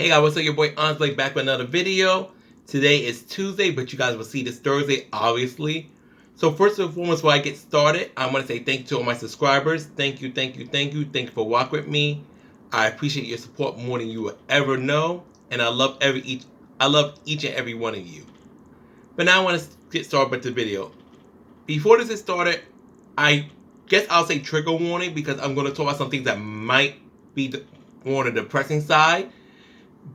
Hey guys, what's up? Your boy Onyxe back with another video. Today is Tuesday, but you guys will see this Thursday, obviously. So first and foremost, before I get started, I want to say thank you to all my subscribers. Thank you for walking with me. I appreciate your support more than you will ever know, and I love each and every one of you. But now I want to get started with the video. Before this is started, I guess I'll say trigger warning because I'm going to talk about some things that might be on the depressing side.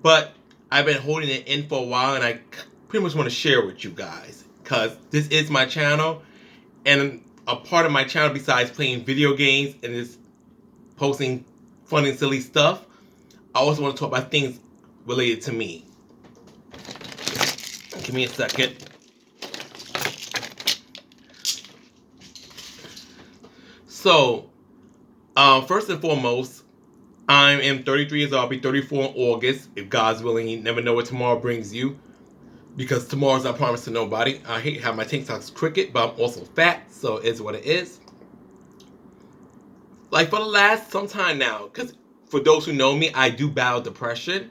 But I've been holding it in for a while, and I pretty much want to share with you guys because this is my channel, and a part of my channel besides playing video games and just posting fun and silly stuff, I also want to talk about things related to me. Give me a second. So, first and foremost, I am 33 years old. I'll be 34 in August. If God's willing, you never know what tomorrow brings you. Because tomorrow's not promised to nobody. I hate how my TikTok's crooked, but I'm also fat, so it's what it is. Like for the last some time now, because for those who know me, I do battle depression,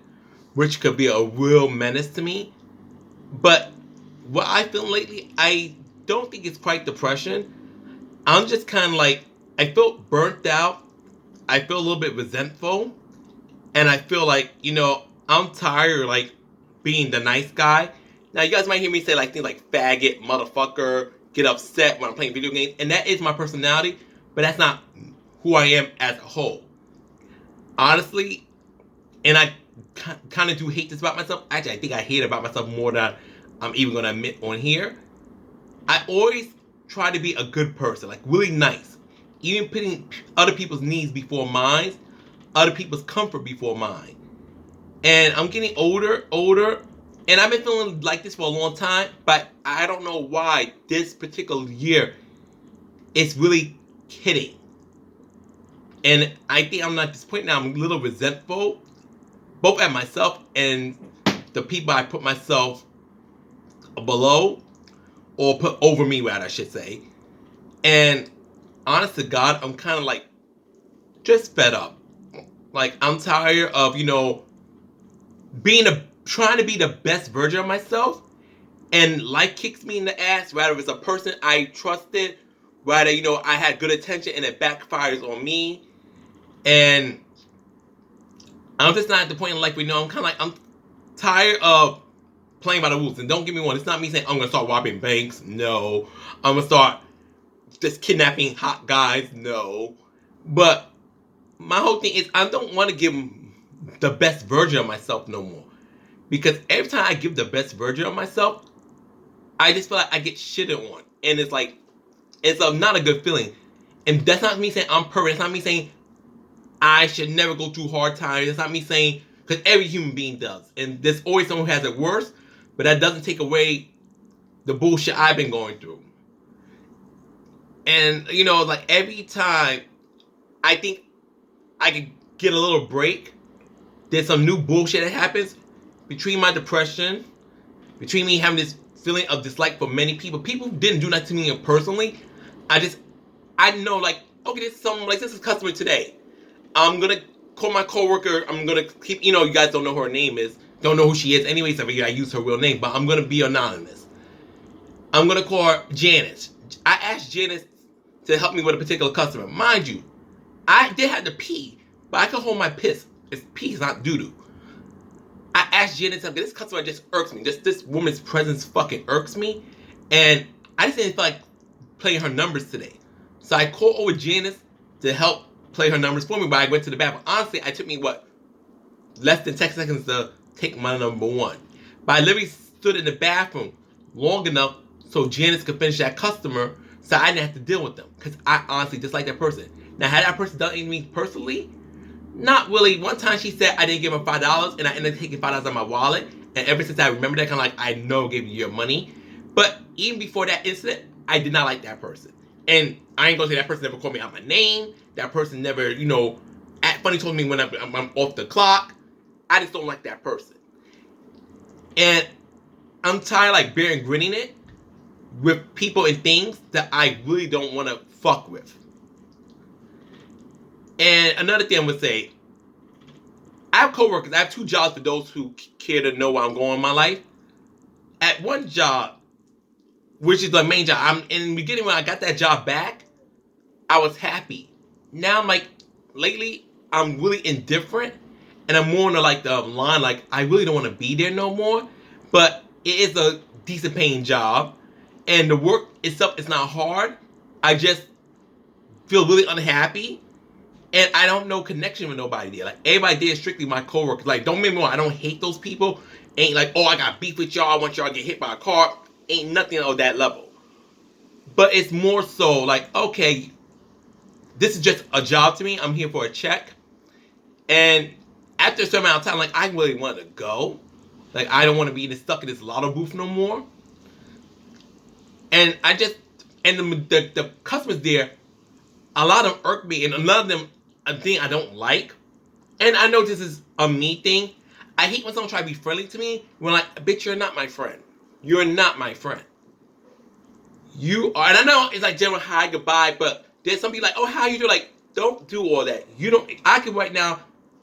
which could be a real menace to me. But what I feel lately, I don't think it's quite depression. I'm just kind of like, I feel burnt out. I feel a little bit resentful, and I feel like, I'm tired of, like, being the nice guy. Now, you guys might hear me say, like, things like faggot, motherfucker, get upset when I'm playing video games, and that is my personality, but that's not who I am as a whole. Honestly, and I kind of do hate this about myself. Actually, I think I hate it about myself more than I'm even going to admit on here. I always try to be a good person, like, really nice. Even putting other people's needs before mine, other people's comfort before mine. And I'm getting older, and I've been feeling like this for a long time, but I don't know why this particular year it's really hitting. And I think I'm not disappointed now. I'm a little resentful, both at myself and the people I put myself below, or put over me, rather, I should say. And honest to God, I'm kind of like just fed up. Like, I'm tired of, trying to be the best version of myself, and life kicks me in the ass, rather it's a person I trusted, rather, I had good intention and it backfires on me. And I'm just not at the point in life where, I'm kind of like, I'm tired of playing by the rules. And don't get me wrong, it's not me saying I'm going to start robbing banks. No. I'm going to start just kidnapping hot guys. No. But my whole thing is I don't want to give the best version of myself no more. Because every time I give the best version of myself, I just feel like I get shitted on. And it's like, it's not a good feeling. And that's not me saying I'm perfect. That's not me saying I should never go through hard times. That's not me saying, because every human being does. And there's always someone who has it worse. But that doesn't take away the bullshit I've been going through. And, like every time I think I could get a little break, there's some new bullshit that happens between my depression, between me having this feeling of dislike for many people. People who didn't do that to me personally. I know, like, okay, this is a customer today. I'm going to call my coworker. I'm going to keep, you guys don't know who her name is. Don't know who she is. Anyways, I use her real name, but I'm going to be anonymous. I'm going to call her Janice. I asked Janice to help me with a particular customer. Mind you, I did have to pee, but I can hold my piss. It's pee, it's not doo-doo. I asked Janice to help me. This customer just irks me. This woman's presence fucking irks me. And I just didn't feel like playing her numbers today. So I called over Janice to help play her numbers for me, but I went to the bathroom. Honestly, it took me, less than 10 seconds to take my number one. But I literally stood in the bathroom long enough so Janice could finish that customer, so I didn't have to deal with them. Because I honestly dislike that person. Now, had that person done anything to me personally? Not really. One time she said I didn't give her $5, and I ended up taking $5 out of my wallet. And ever since I remember that, kind of like, I know I gave you your money. But even before that incident, I did not like that person. And I ain't gonna say that person never called me out my name. That person never, act funny told me when I'm off the clock. I just don't like that person. And I'm tired, like, bearing grinning it with people and things that I really don't want to fuck with. And another thing I would say, I have coworkers. I have 2 jobs for those who care to know where I'm going in my life. At one job, which is the main job, I'm in the beginning when I got that job back, I was happy. Now I'm like, lately, I'm really indifferent, and I'm more on the line, like I really don't want to be there no more. But it is a decent paying job, and the work itself is not hard. I just feel really unhappy, and I don't know connection with nobody there. Like everybody there is strictly my coworkers. Like don't get me wrong, I don't hate those people. Ain't like, oh, I got beef with y'all. I want y'all to get hit by a car. Ain't nothing on that level. But it's more so like, okay, this is just a job to me. I'm here for a check. And after a certain amount of time, like I really want to go. Like I don't want to be stuck in this lotto booth no more. And the customers there, a lot of them irk me, and a lot of them a thing I don't like. And I know this is a me thing. I hate when someone try to be friendly to me when like, bitch, you're not my friend. You're not my friend. You are, and I know it's like general hi, goodbye, but there's some people like, oh, how you do? Like, don't do all that. You don't. I can right now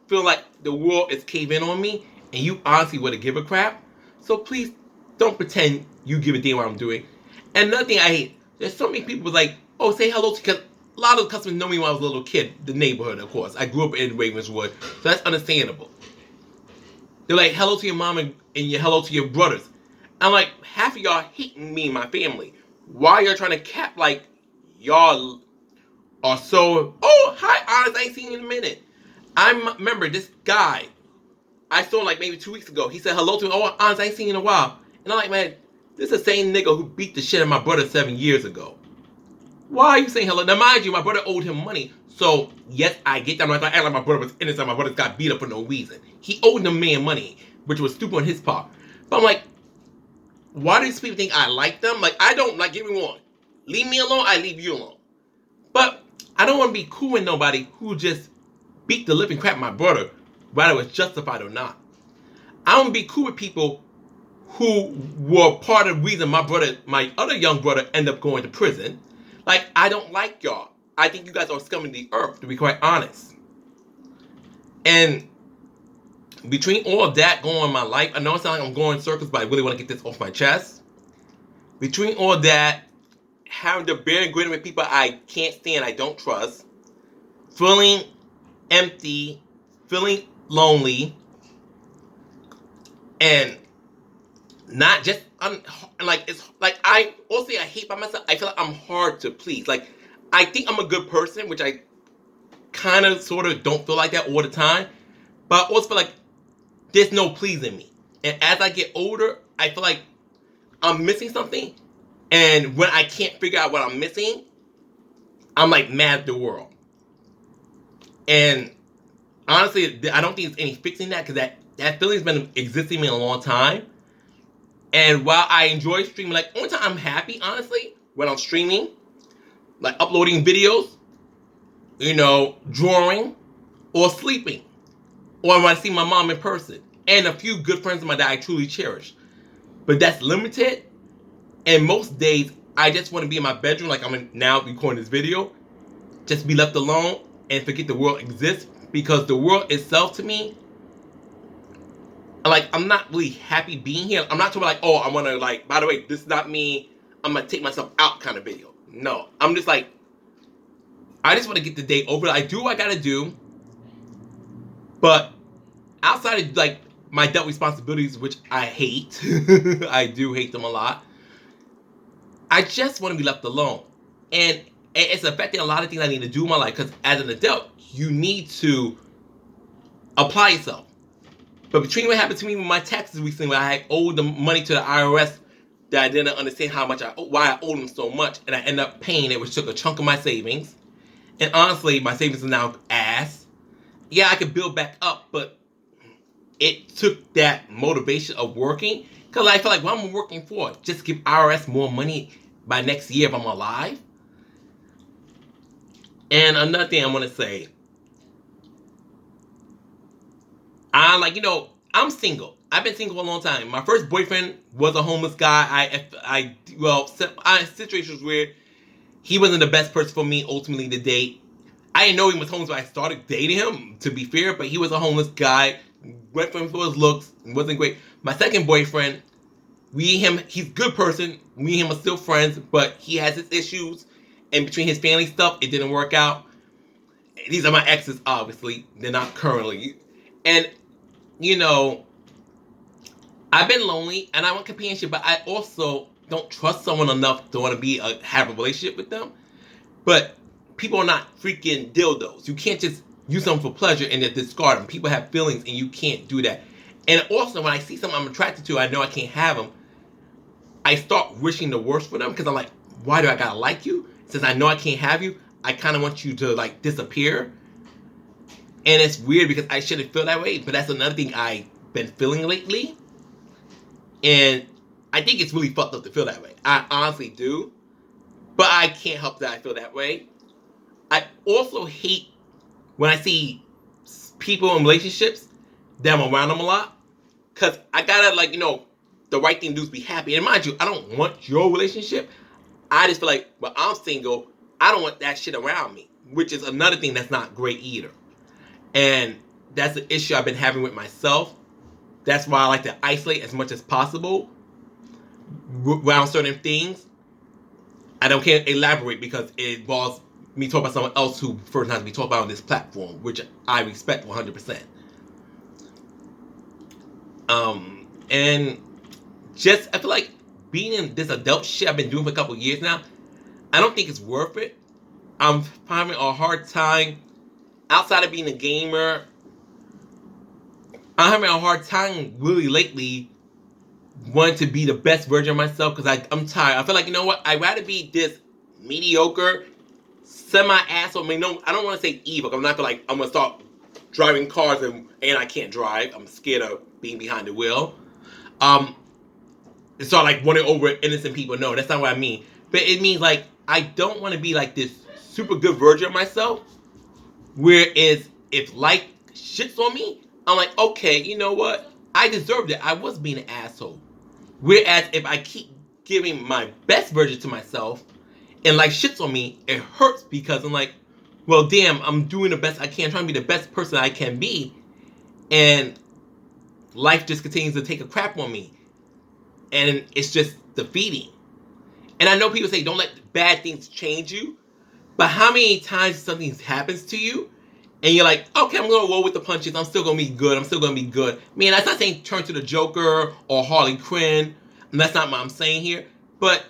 feel like the world is caving on me, and you honestly wouldn't give a crap. So please don't pretend you give a damn what I'm doing. And another thing I hate, there's so many people like, oh, say hello to, because a lot of the customers know me when I was a little kid, the neighborhood, of course. I grew up in Ravenswood, so that's understandable. They're like, hello to your mom and hello to your brothers. I'm like, half of y'all hate me and my family. Why y'all trying to cap like y'all are so, oh, hi, Honest, I ain't seen you in a minute. I remember this guy, I saw him like maybe 2 weeks ago. He said hello to me, oh, Honest, I ain't seen you in a while. And I'm like, man, this is the same nigga who beat the shit out of my brother 7 years ago. Why are you saying hello? Now, mind you, my brother owed him money. So, yes, I get that. I'm not acting like my brother was innocent. My brother got beat up for no reason. He owed the man money, which was stupid on his part. But I'm like, why do these people think I like them? Like, I don't, like, get me wrong. Leave me alone, I leave you alone. But I don't want to be cool with nobody who just beat the living crap out of my brother, whether it was justified or not. I don't want to be cool with people who were part of the reason my other young brother, ended up going to prison. Like, I don't like y'all. I think you guys are scum of the earth, to be quite honest. And between all of that going on in my life, I know it sounds like I'm going in circles, but I really want to get this off my chest. Between all that, having to bear and grin with people I can't stand, I don't trust, feeling empty, feeling lonely, and not just like it's like I also I hate by myself. I feel like I'm hard to please. Like I think I'm a good person, which I kind of sort of don't feel like that all the time. But I also feel like there's no pleasing me. And as I get older, I feel like I'm missing something. And when I can't figure out what I'm missing, I'm like mad at the world. And honestly, I don't think there's any fixing that, because that feeling's been existing in me a long time. And while I enjoy streaming, like only time I'm happy, honestly, when I'm streaming, like uploading videos, drawing, or sleeping, or when I see my mom in person, and a few good friends of mine that I truly cherish. But that's limited, and most days I just want to be in my bedroom, like I'm now recording this video, just be left alone and forget the world exists, because the world itself to me, like, I'm not really happy being here. I'm not talking like, oh, I want to, like, by the way, this is not me, I'm going to take myself out kind of video. No, I'm just like, I just want to get the day over. I do what I got to do. But outside of, like, my adult responsibilities, which I hate, I do hate them a lot, I just want to be left alone. And it's affecting a lot of things I need to do in my life, because as an adult, you need to apply yourself. But between what happened to me with my taxes recently, where I owed the money to the IRS that I didn't understand why I owed them so much, and I ended up paying it, which took a chunk of my savings. And honestly, my savings are now ass. Yeah, I could build back up, but it took that motivation of working, because I feel like what I'm working for, just give IRS more money by next year if I'm alive. And another thing I want to say, I'm single. I've been single for a long time. My first boyfriend was a homeless guy. Situation was weird. He wasn't the best person for me ultimately to date. I didn't know he was homeless when I started dating him, to be fair, but he was a homeless guy went for him for his looks. It wasn't great. My second boyfriend, he's a good person. Me and him are still friends, but he has his issues. And between his family stuff, it didn't work out. These are my exes, obviously. They're not currently. And, you know, I've been lonely and I want companionship, but I also don't trust someone enough to want to have a relationship with them. But people are not freaking dildos. You can't just use them for pleasure and then discard them. People have feelings and you can't do that. And also, when I see someone I'm attracted to, I know I can't have them. I start wishing the worst for them because I'm like, why do I gotta like you? Since I know I can't have you, I kind of want you to like disappear. And it's weird because I shouldn't feel that way, but that's another thing I've been feeling lately. And I think it's really fucked up to feel that way. I honestly do. But I can't help that I feel that way. I also hate when I see people in relationships that I'm around them a lot. Because I gotta, like, the right thing to do is be happy. And mind you, I don't want your relationship. I just feel like, well, I'm single. I don't want that shit around me. Which is another thing that's not great either. And that's the issue I've been having with myself. That's why I like to isolate as much as possible around certain things. I don't can't elaborate because it involves me talking about someone else who first has to be talked about on this platform, which I respect 100%. And just I feel like being in this adult shit I've been doing for a couple years now, I don't think it's worth it. I'm finding a hard time outside of being a gamer. I'm having a hard time really lately wanting to be the best version of myself because I'm tired. I feel like, you know what? I'd rather be this mediocre, semi-asshole. I mean, no, I don't want to say evil. I'm not like I'm going to start driving cars and I can't drive. I'm scared of being behind the wheel. It's not like running over innocent people. No, that's not what I mean. But it means like I don't want to be like this super good version of myself. Whereas if life shits on me, I'm like, okay, you know what? I deserved it. I was being an asshole. Whereas if I keep giving my best version to myself and life shits on me, it hurts because I'm like, well, damn, I'm doing the best I can, trying to be the best person I can be. And life just continues to take a crap on me. And it's just defeating. And I know people say don't let bad things change you. But how many times something happens to you and you're like, okay, I'm going to roll with the punches. I'm still going to be good. I'm still going to be good. I mean, that's not saying turn to the Joker or Harley Quinn. And that's not what I'm saying here. But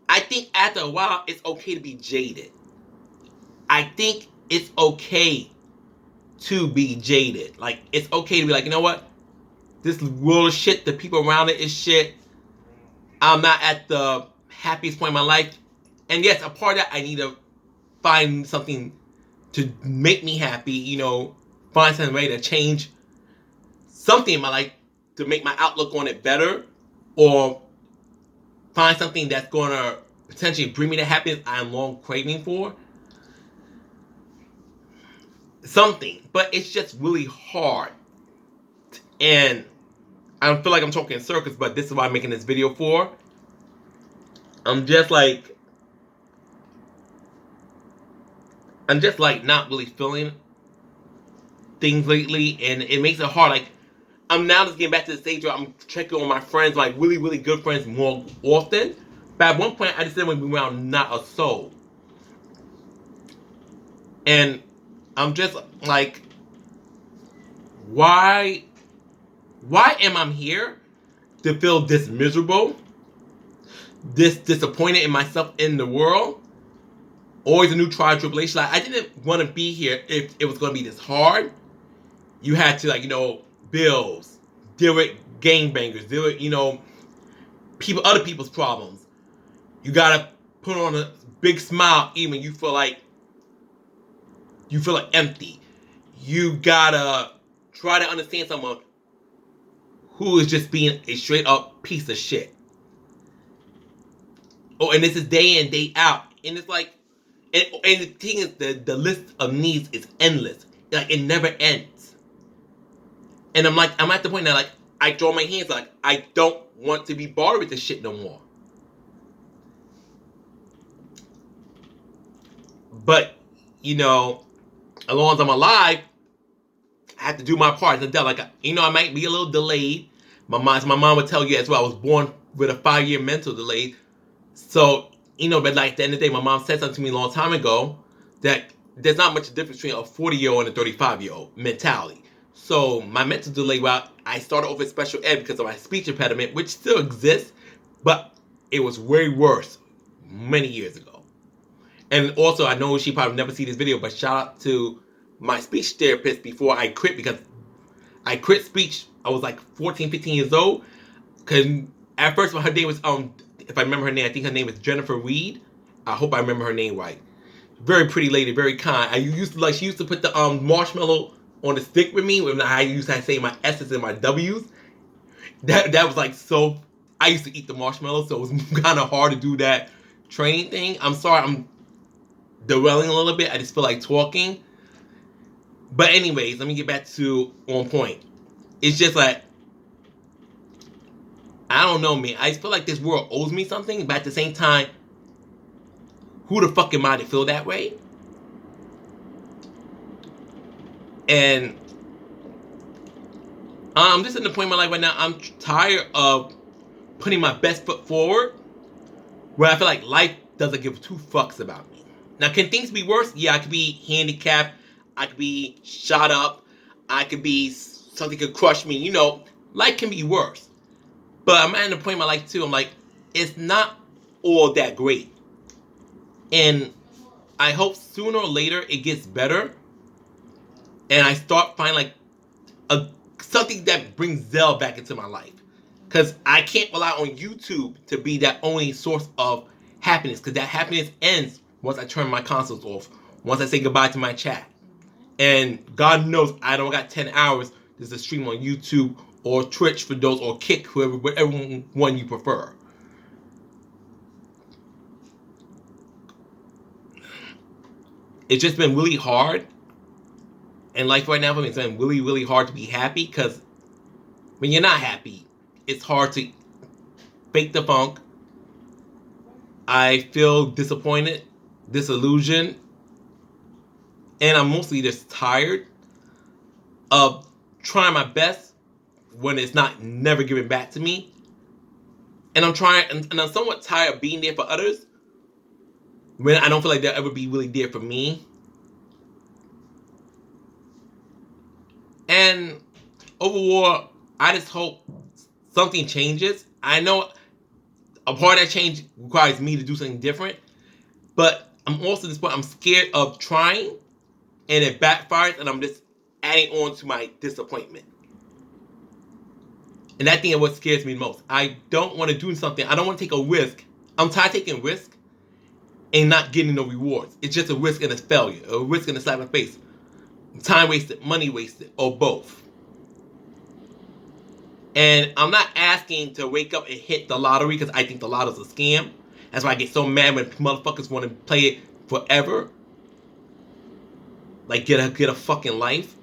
I think after a while, it's okay to be jaded. I think it's okay to be jaded. Like, it's okay to be like, you know what? This world is shit. The people around it is shit. I'm not at the happiest point in my life. And yes, a part of that, I need to find something to make me happy, find some way to change something in my life to make my outlook on it better, or find something that's going to potentially bring me the happiness I'm long craving for. Something. But it's just really hard. And I feel like I'm talking in circles, but this is what I'm making this video for. I'm just like not really feeling things lately, and it makes it hard. Like, I'm now just getting back to the stage where I'm checking on my friends, like really, really good friends, more often. But at one point, I just didn't want to be around not a soul. And I'm just like, why am I here to feel this miserable, this disappointed in myself, in the world? Always a new trial tribulation. Like, I didn't want to be here if it was going to be this hard. You had to, bills, deal with gangbangers, deal with, other people's problems. You gotta put on a big smile even you feel like empty. You gotta try to understand someone who is just being a straight up piece of shit. Oh, and this is day in, day out. And it's like, and the thing is, the list of needs is endless. Like, it never ends. And I'm at the point now, like, I throw my hands, like, I don't want to be bothered with this shit no more. But, as long as I'm alive, have to do my part. Like, I might be a little delayed. My mom would tell you as well. I was born with a 5-year mental delay. So, but like at the end of the day, my mom said something to me a long time ago that there's not much difference between a 40-year-old and a 35-year-old mentality. So my mental delay, well, I started off with special ed because of my speech impediment, which still exists, but it was way worse many years ago. And also, I know she probably never see this video, but shout out to my speech therapist before I quit, because I quit speech. I was like 14, 15 years old. Because at first, her name was, if I remember her name, I think her name is Jennifer Reed. I hope I remember her name right. Very pretty lady, very kind. She used to put the marshmallow on the stick with me when I used to say my S's and my W's. That was like so. I used to eat the marshmallow, so it was kind of hard to do that training thing. I'm sorry, I'm dwelling a little bit. I just feel like talking. But anyways, let me get back to on point. It's just like, I don't know, man. I just feel like this world owes me something, but at the same time, who the fuck am I to feel that way? And I'm just in the point in my life right now, I'm tired of putting my best foot forward, where I feel like life doesn't give two fucks about me. Now, can things be worse? Yeah, I could be handicapped. I could be shot up. I could be, something could crush me. Life can be worse. But I'm at the point in my life too, I'm like, it's not all that great. And I hope sooner or later it gets better. And I start finding like something that brings Zell back into my life. Because I can't rely on YouTube to be that only source of happiness. Because that happiness ends once I turn my consoles off. Once I say goodbye to my chat. And God knows I don't got 10 hours just to stream on YouTube or Twitch for those, or Kick, whatever one you prefer. It's just been really hard. And life right now for me, it's been really, really hard to be happy, because when you're not happy, it's hard to fake the funk. I feel disappointed, disillusioned, and I'm mostly just tired of trying my best when it's never given back to me. And I'm trying, and I'm somewhat tired of being there for others when I don't feel like they'll ever be really there for me. And overall, I just hope something changes. I know a part of that change requires me to do something different, but I'm also at this point, I'm scared of trying and it backfires, and I'm just adding on to my disappointment. And that thing is what scares me the most. I don't want to do something. I don't want to take a risk. I'm tired of taking risk and not getting no rewards. It's just a risk and a failure, a risk and a slap in the face. Time wasted, money wasted, or both. And I'm not asking to wake up and hit the lottery, because I think the lotto's a scam. That's why I get so mad when motherfuckers want to play it forever. Like, get a fucking life.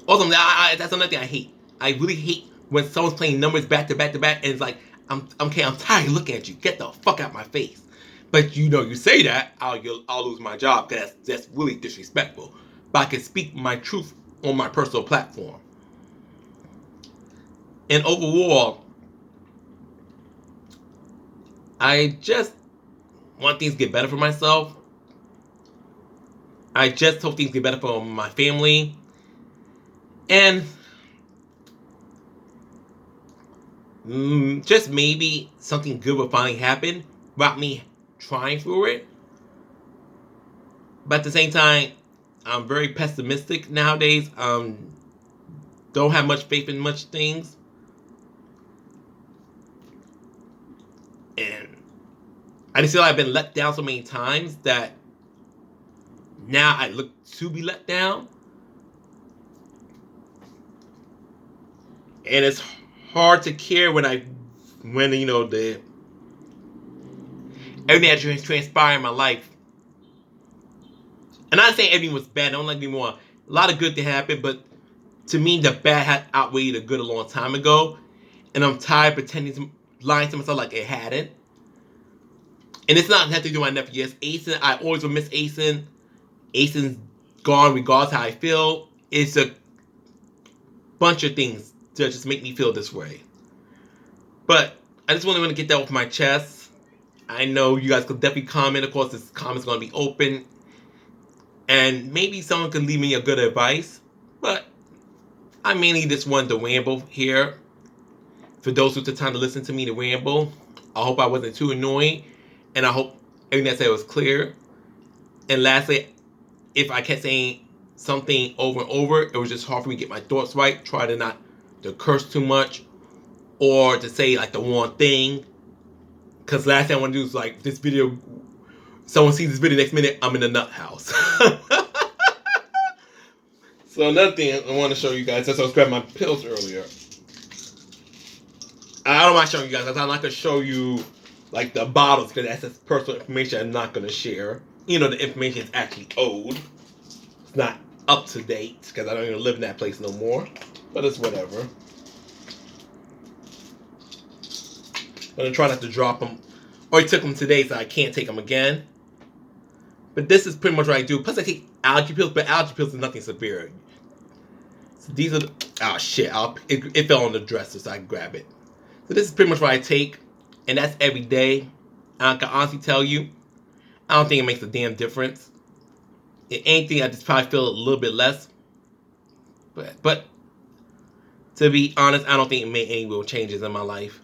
Also, that's another thing I hate. I really hate when someone's playing numbers back to back to back, and it's like, I'm tired of looking at you. Get the fuck out my face. But you say that, I'll lose my job, because that's really disrespectful. But I can speak my truth on my personal platform. And overall, I just want things to get better for myself. I just hope things get better for my family. And just maybe something good will finally happen without me trying for it. But at the same time, I'm very pessimistic nowadays. Don't have much faith in much things. And I just feel like I've been let down so many times that now I look to be let down. And it's hard to care when everything that transpired in my life. And I'm not saying everything was bad. Don't let me more. A lot of good things happened, but to me, the bad had outweighed the good a long time ago. And I'm tired of lying to myself like it hadn't. And it's not nothing to do with my nephew. Yes, Asen, I always will miss Asen. Asen's gone regardless how I feel. It's a bunch of things to just make me feel this way. But I just really want to get that off my chest. I know you guys could definitely comment. Of course, this comment's going to be open. And maybe someone could leave me a good advice. But I mainly just wanted to ramble here. For those who took time to listen to me to ramble, I hope I wasn't too annoying. And I hope everything I said was clear. And lastly, if I kept saying something over and over, it was just hard for me to get my thoughts right. Try to not to curse too much. Or to say like the one thing. Because last thing I want to do is like this video. Someone sees this video next minute, I'm in the nut house. So another thing I want to show you guys, since I was grabbing my pills earlier. I don't mind showing you guys, because I'm not going to show you like the bottles, because that's just personal information I'm not going to share. You know, the information is actually old. It's not up to date, because I don't even live in that place no more. But it's whatever. I'm going to try not to drop them. Or I took them today, so I can't take them again. But this is pretty much what I do. Plus I take allergy pills, but allergy pills is nothing severe. So these are, oh shit, it fell on the dresser, so I can grab it. So this is pretty much what I take, and that's every day. I can honestly tell you, I don't think it makes a damn difference. If anything, I just probably feel a little bit less. But to be honest, I don't think it made any real changes in my life.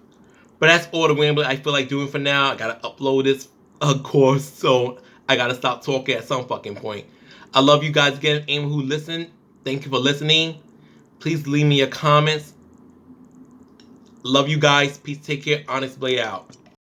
But that's all the rambling I feel like doing for now. I gotta upload this, of course, so I gotta stop talking at some fucking point. I love you guys again, anyone who listened. Thank you for listening. Please leave me your comments. Love you guys. Peace. Take care. Onyxe Blay out.